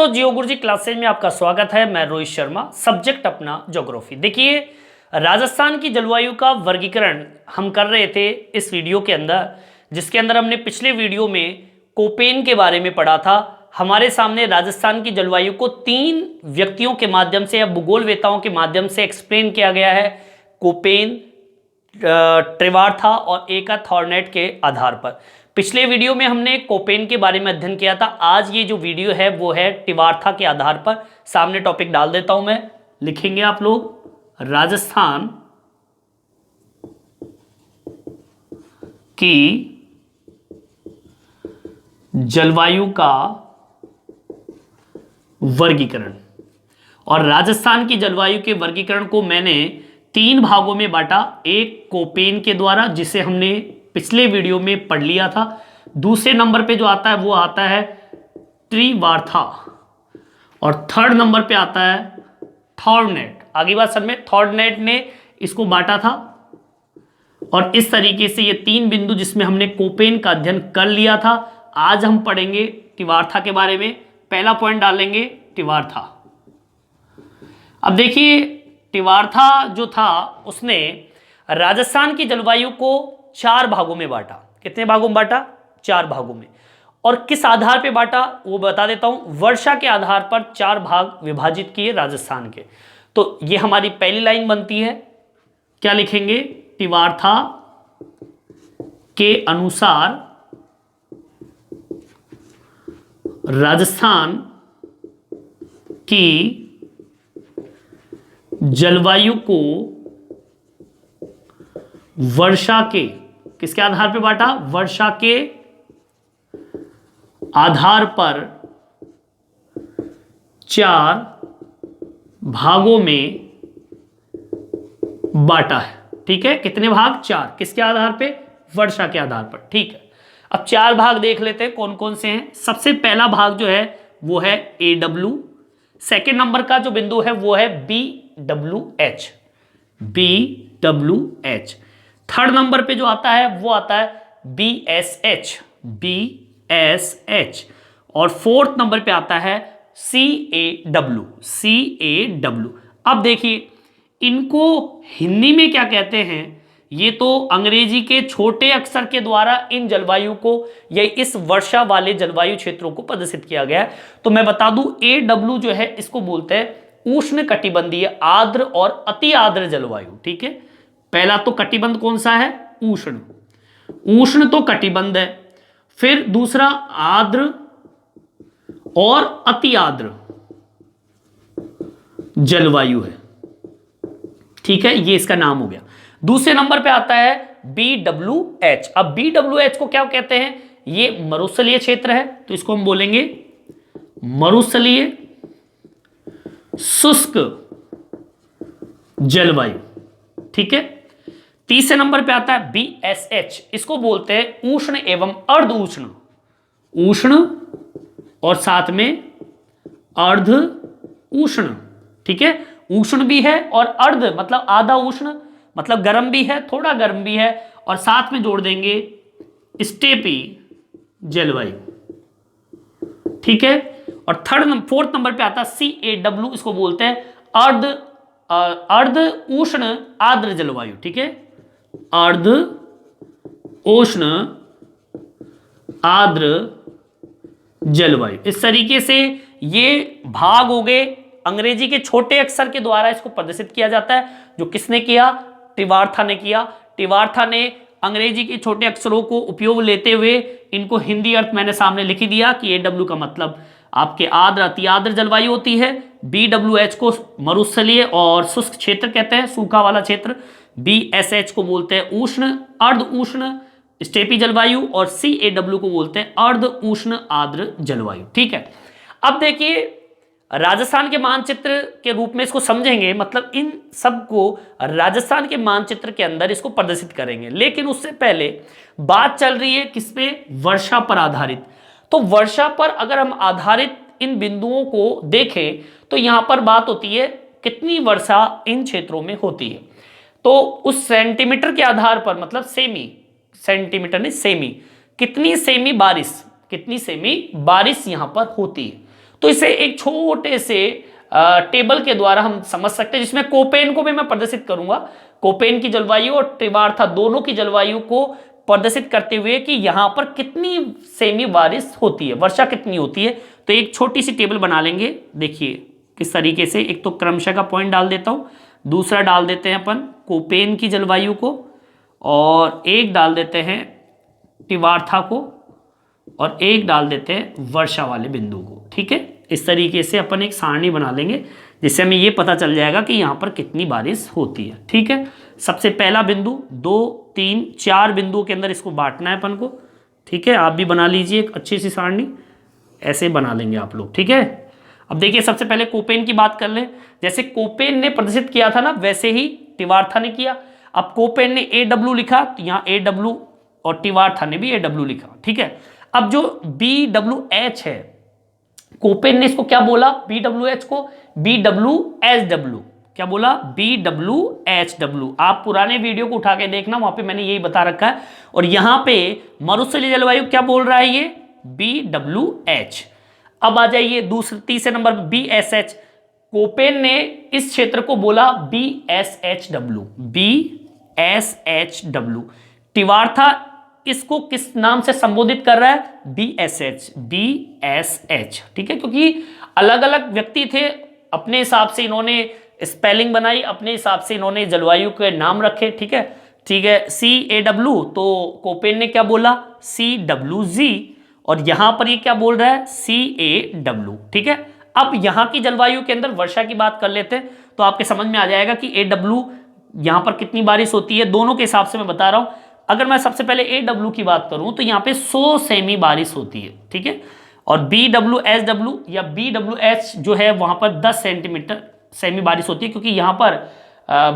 दोस्तों, जियो गुरुजी क्लासेज में आपका स्वागत है। मैं रोहित शर्मा, सब्जेक्ट अपना ज्योग्राफी। देखिए, राजस्थान की जलवायु का वर्गीकरण हम कर रहे थे इस वीडियो के अंदर, जिसके अंदर हमने पिछले वीडियो में कोपेन के बारे में पढ़ा था। हमारे सामने राजस्थान की जलवायु को 3 व्यक्तियों के माध्यम से या भूगोलवेताओं के माध्यम से एक्सप्लेन किया गया है, कोपेन, ट्रिवार्था और एका थॉर्नेट के आधार पर। पिछले वीडियो में हमने कोपेन के बारे में अध्ययन किया था। आज ये जो वीडियो है वो है ट्रिवार्था के आधार पर। सामने टॉपिक डाल देता हूं मैं, लिखेंगे आप लोग, राजस्थान की जलवायु का वर्गीकरण। और राजस्थान की जलवायु के वर्गीकरण को मैंने 3 भागों में बांटा। एक कोपेन के द्वारा, जिसे हमने पिछले वीडियो में पढ़ लिया था। दूसरे नंबर पे जो आता है वो आता है ट्रिवार्था, और थर्ड नंबर पे आता है थॉर्नेट। आगे बात समझ में, थॉर्नेट ने इसको बांटा था। और इस तरीके से ये 3 बिंदु जिसमें हमने कोपेन का अध्ययन कर लिया था, आज हम पढ़ेंगे ट्रिवार्था के बारे में। पहला पॉइंट डालेंगे ट्रिवार्था। अब देखिए, ट्रिवार्था जो था उसने राजस्थान की जलवायु को 4 भागों में बांटा। कितने भागों में बांटा? 4 भागों में। और किस आधार पे बांटा वो बता देता हूं। वर्षा के आधार पर 4 भाग विभाजित किए राजस्थान के। तो ये हमारी पहली लाइन बनती है। क्या लिखेंगे? ट्रिवार्था के अनुसार राजस्थान की जलवायु को वर्षा के, किसके आधार पे बांटा? वर्षा के आधार पर 4 भागों में बांटा है। ठीक है, कितने भाग? 4। किसके आधार पे? वर्षा के आधार पर। ठीक है, अब 4 भाग देख लेते हैं कौन कौन से हैं। सबसे पहला भाग जो है वो है AW। सेकेंड नंबर का जो बिंदु है वो है BWH। BWH। थर्ड नंबर पे जो आता है वो आता है BSH। BSH। और फोर्थ नंबर पे आता है CAW। CAW। अब देखिए, इनको हिंदी में क्या कहते हैं? ये तो अंग्रेजी के छोटे अक्षर के द्वारा इन जलवायु को या इस वर्षा वाले जलवायु क्षेत्रों को प्रदर्शित किया गया है। तो मैं बता दूं, AW जो है इसको बोलते हैं उष्ण कटिबंधीय आर्द्र और अति आर्द्र जलवायु। ठीक है, पहला तो कटिबंध कौन सा है? उष्ण। उष्ण तो कटिबंध है। फिर दूसरा आर्द्र और अति आर्द्र जलवायु है। ठीक है, ये इसका नाम हो गया। दूसरे नंबर पे आता है BWH। अब BWH को क्या कहते हैं? ये मरुस्थलीय क्षेत्र है, तो इसको हम बोलेंगे मरुस्थलीय शुष्क जलवायु। ठीक है। तीसरे नंबर पे आता है BSH। इसको बोलते हैं उष्ण एवं अर्ध उष्ण। उष्ण और साथ में अर्ध उष्ण। ठीक है, उष्ण भी है और अर्ध मतलब आधा उष्ण, मतलब गर्म भी है, थोड़ा गर्म भी है, और साथ में जोड़ देंगे स्टेपी जलवायु। ठीक है। और फोर्थ नंबर पे आता है CAW। इसको बोलते हैं अर्ध उष्ण आर्द्र जलवायु। ठीक है, अर्ध उष्ण आर्द्र जलवायु। इस तरीके से ये भाग हो गए। अंग्रेजी के छोटे अक्षर के द्वारा इसको प्रदर्शित किया जाता है, जो किसने किया? ट्रिवार्था ने किया। ट्रिवार्था ने अंग्रेजी के छोटे अक्षरों को उपयोग लेते हुए इनको हिंदी अर्थ मैंने सामने लिख दिया कि AW का मतलब आपके आर्द्र अति आर्द्र जलवायु होती है। BWH को मरुस्थलीय और शुष्क क्षेत्र कहते हैं, सूखा वाला क्षेत्र। BSH को बोलते हैं उष्ण अर्ध उष्ण स्टेपी जलवायु, और CAW को बोलते हैं अर्ध उष्ण आर्द्र जलवायु। ठीक है। अब देखिए, राजस्थान के मानचित्र के रूप में इसको समझेंगे, मतलब इन सब को राजस्थान के मानचित्र के अंदर इसको प्रदर्शित करेंगे। लेकिन उससे पहले बात चल रही है किस पे? वर्षा पर आधारित। तो वर्षा पर अगर हम आधारित इन बिंदुओं को देखें तो यहां पर बात होती है कितनी वर्षा इन क्षेत्रों में होती है। तो उस सेंटीमीटर के आधार पर, मतलब सेमी, सेंटीमीटर नहीं सेमी, कितनी सेमी बारिश यहां पर होती है। तो इसे एक छोटे से टेबल के द्वारा हम समझ सकते हैं, जिसमें कोपेन को भी मैं प्रदर्शित करूंगा, कोपेन की जलवायु और त्रिवार्था दोनों की जलवायु को प्रदर्शित करते हुए कि यहां पर कितनी सेमी बारिश होती है, वर्षा कितनी होती है। तो एक छोटी सी टेबल बना लेंगे, देखिए किस तरीके से। एक तो क्रमशः का पॉइंट डाल देता हूं, दूसरा डाल देते हैं अपन कोपेन की जलवायु को, और एक डाल देते हैं त्रिवार्था को, और एक डाल देते हैं वर्षा वाले बिंदु को। ठीक है, इस तरीके से अपन एक सारणी बना लेंगे जिससे हमें ये पता चल जाएगा कि यहाँ पर कितनी बारिश होती है। ठीक है, सबसे पहला बिंदु, 2 3 4 बिंदुओं के अंदर इसको बांटना है अपन को। ठीक है, आप भी बना लीजिए एक अच्छी सी सारणी, ऐसे बना लेंगे आप लोग। ठीक है, अब देखिए सबसे पहले कोपेन की बात कर लें। जैसे कोपेन ने प्रदर्शित किया था ना, वैसे ही त्रिवार्था ने किया। अब कोपेन ने AW लिखा तो यहाँ AW, और त्रिवार्था ने भी AW लिखा। ठीक है, अब जो BWH है, कोपेन ने इसको क्या बोला, BWH को BWHW, क्या बोला, BWHW। आप पुराने वीडियो को उठा के देखना, वहां पे मैंने यही बता रखा है। और यहां पे मरुस्थलीय जलवायु क्या बोल रहा है ये, BWH। अब आ जाइए दूसरे तीसरे नंबर पर BSH, कोपेन ने इस क्षेत्र को बोला BSHW, BSHW। त्रिवार्था इसको किस नाम से संबोधित कर रहा है, BSH, BSH। ठीक है, क्योंकि अलग अलग व्यक्ति थे, अपने हिसाब से इन्होंने स्पेलिंग बनाई, अपने हिसाब से इन्होंने जलवायु के नाम रखे। ठीक है, ठीक है, CAW, तो कोपेन ने क्या बोला, CWG, और यहां पर ये क्या बोल रहा है, CAW। ठीक है, अब यहां की जलवायु के अंदर वर्षा की बात कर लेते हैं, तो आपके समझ में आ जाएगा कि AW यहां पर कितनी बारिश होती है, दोनों के हिसाब से मैं बता रहा हूं। अगर मैं सबसे पहले AW की बात करूं तो यहाँ पे 100 सेमी बारिश होती है। ठीक है, और BWSW या BWH जो है वहां पर 10 सेंटीमीटर सेमी बारिश होती है, क्योंकि यहाँ पर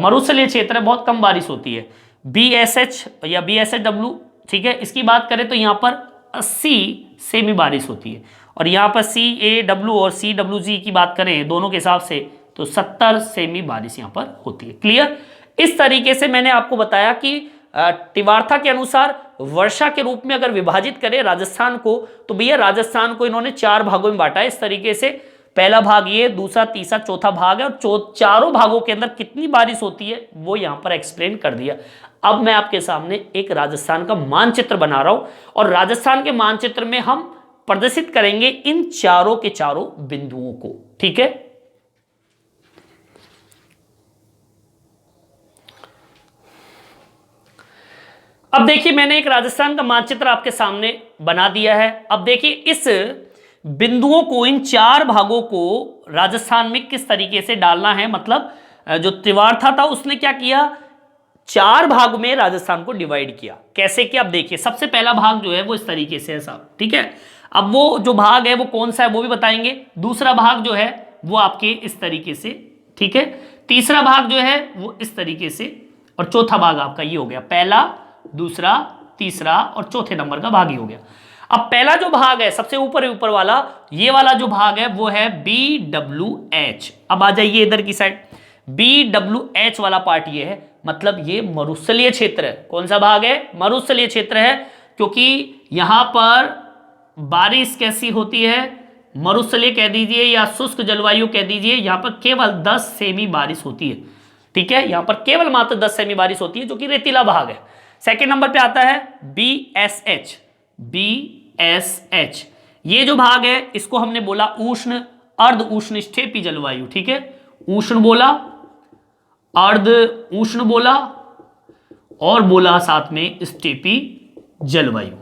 मरुस्थलीय क्षेत्र है, बहुत कम बारिश होती है। BSH या BSHW, ठीक है, इसकी बात करें तो यहाँ पर 80 सेमी बारिश होती है। और यहाँ पर CAW और CWG की बात करें दोनों के हिसाब से तो 70 सेमी बारिश यहाँ पर होती है। क्लियर, इस तरीके से मैंने आपको बताया कि त्रिवार्था के अनुसार वर्षा के रूप में अगर विभाजित करें राजस्थान को, तो भैया राजस्थान को इन्होंने 4 भागों में बांटा है इस तरीके से। पहला भाग ये, दूसरा, तीसरा, चौथा भाग है, और चारों भागों के अंदर कितनी बारिश होती है वो यहां पर एक्सप्लेन कर दिया। अब मैं आपके सामने एक राजस्थान का मानचित्र बना रहा हूं, और राजस्थान के मानचित्र में हम प्रदर्शित करेंगे इन चारों के चारों बिंदुओं को। ठीक है, अब देखिए मैंने एक राजस्थान का मानचित्र आपके सामने बना दिया है। अब देखिए इस बिंदुओं को, इन 4 भागों को राजस्थान में किस तरीके से डालना है, मतलब जो त्रिवार्था था उसने क्या किया, 4 भाग में राजस्थान को डिवाइड किया। कैसे किया, अब देखिए सबसे पहला भाग जो है वो इस तरीके से है साहब। ठीक है, अब वो जो भाग है वो कौन सा है वो भी बताएंगे। दूसरा भाग जो है वो आपके इस तरीके से, ठीक है, तीसरा भाग जो है वो इस तरीके से, और चौथा भाग आपका ये हो गया, पहला, दूसरा, तीसरा और चौथे नंबर का भाग ही हो गया। अब पहला जो भाग है सबसे ऊपर वाला, ये वाला जो भाग है वो है BWH। अब आ जाइए इधर की साइड, BWH वाला पार्ट ये है, मतलब ये मरुस्थलीय क्षेत्र है। कौन सा भाग है, मरुस्थलीय क्षेत्र है, क्योंकि यहां पर बारिश कैसी होती है, मरुस्थलीय कह दीजिए या शुष्क जलवायु कह दीजिए, यहां पर केवल 10 सेमी बारिश होती है। ठीक है, यहां पर केवल मात्र 10 सेमी बारिश होती है, जो कि रेतीला भाग है। सेकेंड नंबर पे आता है BSH। BSH ये जो भाग है इसको हमने बोला उष्ण अर्ध उष्ण स्टेपी जलवायु। ठीक है, उष्ण बोला, अर्ध उष्ण बोला, और बोला साथ में स्टेपी जलवायु।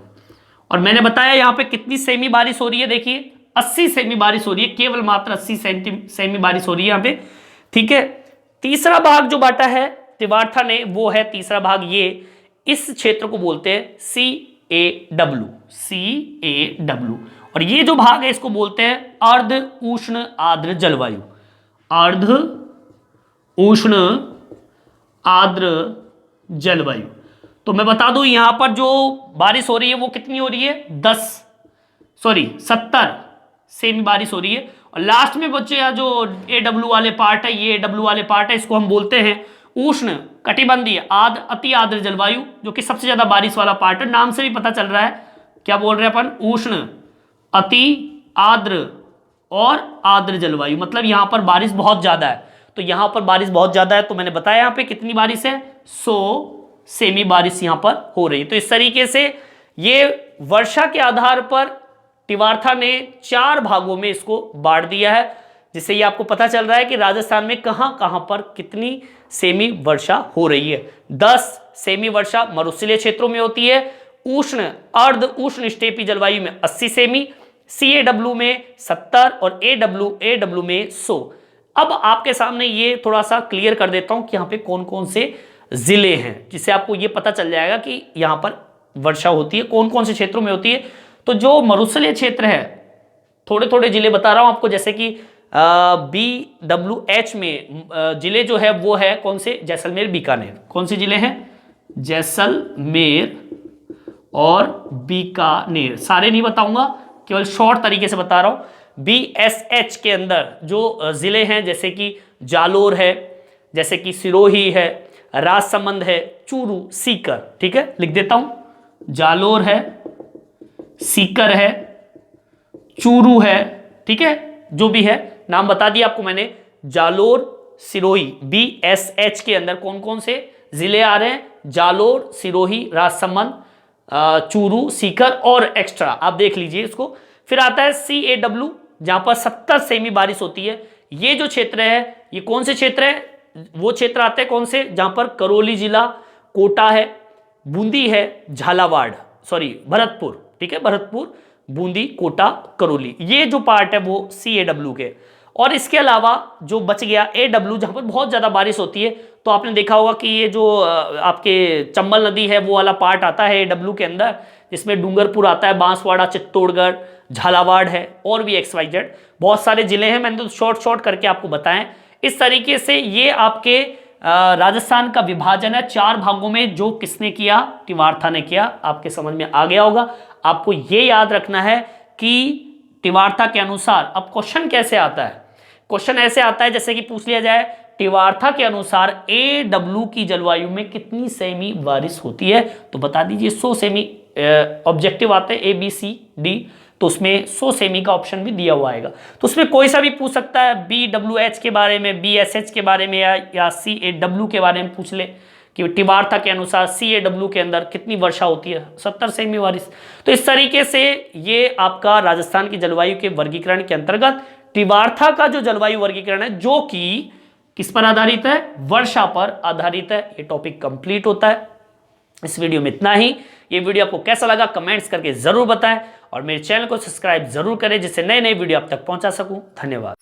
और मैंने बताया यहां पे कितनी सेमी बारिश हो रही है, देखिए 80 सेमी बारिश हो रही है, केवल मात्र 80 सेमी बारिश हो रही है यहां पे। ठीक है, तीसरा भाग जो बांटा है त्रिवार्था ने वो है तीसरा भाग, ये इस क्षेत्र को बोलते हैं CAW। CAW, और ये जो भाग है इसको बोलते हैं अर्ध उष्ण आर्द्र जलवायु। अर्ध उष्ण आर्द्र जलवायु। तो मैं बता दूं यहां पर जो बारिश हो रही है वो कितनी हो रही है, 70 सेमी बारिश हो रही है। और लास्ट में बच्चे जो AW वाले पार्ट है, ये AW वाले पार्ट है, इसको हम बोलते हैं उष्ण कटिबंधीय अति आर्द्र जलवायु, जो कि सबसे ज्यादा बारिश वाला पार्ट है। नाम से भी पता चल रहा है क्या बोल रहे हैं अपन, उष्ण अति आर्द्र और आर्द्र जलवायु, मतलब यहां पर बारिश बहुत ज्यादा है। तो यहां पर बारिश बहुत ज्यादा है, तो मैंने बताया यहां पे कितनी बारिश है, 100 सेमी बारिश यहां पर हो रही है। तो इस तरीके से ये वर्षा के आधार पर टिवार्था ने 4 भागों में इसको बांट दिया है, जिससे ये आपको पता चल रहा है कि राजस्थान में कहां कहां पर कितनी सेमी वर्षा हो रही है। 10 सेमी वर्षा मरुस्थलीय क्षेत्रों में होती है, उष्ण अर्ध उष्ण स्टेपी जलवायु में 80 सेमी, CAW में 70 और AW में 100। अब आपके सामने ये थोड़ा सा क्लियर कर देता हूं कि यहां पे कौन कौन से जिले हैं, जिससे आपको ये पता चल जाएगा कि यहां पर वर्षा होती है कौन कौन से क्षेत्रों में होती है। तो जो मरुस्थलीय क्षेत्र है, थोड़े थोड़े जिले बता रहा हूं आपको, जैसे कि BWH में जिले जो है वो है कौन से, जैसलमेर बीकानेर। कौन से जिले हैं, जैसलमेर और बीकानेर। सारे नहीं बताऊंगा, केवल शॉर्ट तरीके से बता रहा हूं। BSH के अंदर जो जिले हैं, जैसे कि जालोर है, जैसे कि सिरोही है, राजसमंद है, चूरू, सीकर। ठीक है, लिख देता हूं, जालोर है, सीकर है, चूरू है, ठीक है, जो भी है नाम बता दिया आपको मैंने। जालोर, सिरोही, BSH के अंदर कौन कौन से जिले आ रहे हैं, जालोर, सिरोही, राजसमंद, चूरू, सीकर और एक्स्ट्रा आप देख लीजिए इसको। फिर आता है CAW, जहां पर 70 सेमी बारिश होती है। ये जो क्षेत्र है, ये कौन से क्षेत्र है, वो क्षेत्र आते हैं कौन से, जहां पर करौली जिला, कोटा है, बूंदी है, झालावाड़, सॉरी भरतपुर, ठीक है, भरतपुर, बूंदी, कोटा, करौली, ये जो पार्ट है वो CAW के। और इसके अलावा जो बच गया AW, जहां पर बहुत ज्यादा बारिश होती है। तो आपने देखा होगा कि ये जो आपके चंबल नदी है वो वाला पार्ट आता है AW के अंदर, जिसमें डूंगरपुर आता है, बांसवाड़ा, चित्तौड़गढ़, झालावाड़ है, और भी XYZ बहुत सारे जिले हैं। मैंने तो शॉर्ट करके आपको बताएं। इस तरीके से ये आपके राजस्थान का विभाजन है 4 भागों में, जो किसने किया, टिवार्था ने किया। आपके समझ में आ गया होगा। आपको ये याद रखना है कि टिवार्था के अनुसार, अब क्वेश्चन कैसे आता है, क्वेश्चन ऐसे आता है जैसे कि पूछ लिया जाए टिवार्था के अनुसार AW की जलवायु में कितनी सेमी बारिश होती है, तो बता दीजिए 100 सेमी। ऑब्जेक्टिव आते हैं ABCD, तो उसमें 100 सेमी का ऑप्शन भी दिया हुआ आएगा। तो उसमें कोई सा भी पूछ सकता है, BWH के बारे में, BSH के बारे में, या CAW के बारे में पूछ ले कि टिवार्था के अनुसार CAW के अंदर कितनी वर्षा होती है, 70 सेमी बारिश। तो इस तरीके से ये आपका राजस्थान की जलवायु के वर्गीकरण के अंतर्गत टिवार्था का जो जलवायु वर्गीकरण है, जो कि किस पर आधारित है, वर्षा पर आधारित है, ये टॉपिक कंप्लीट होता है। इस वीडियो में इतना ही। ये वीडियो आपको कैसा लगा कमेंट्स करके जरूर बताएं, और मेरे चैनल को सब्सक्राइब जरूर करें, जिससे नए नए वीडियो आप तक पहुंचा सकूं। धन्यवाद।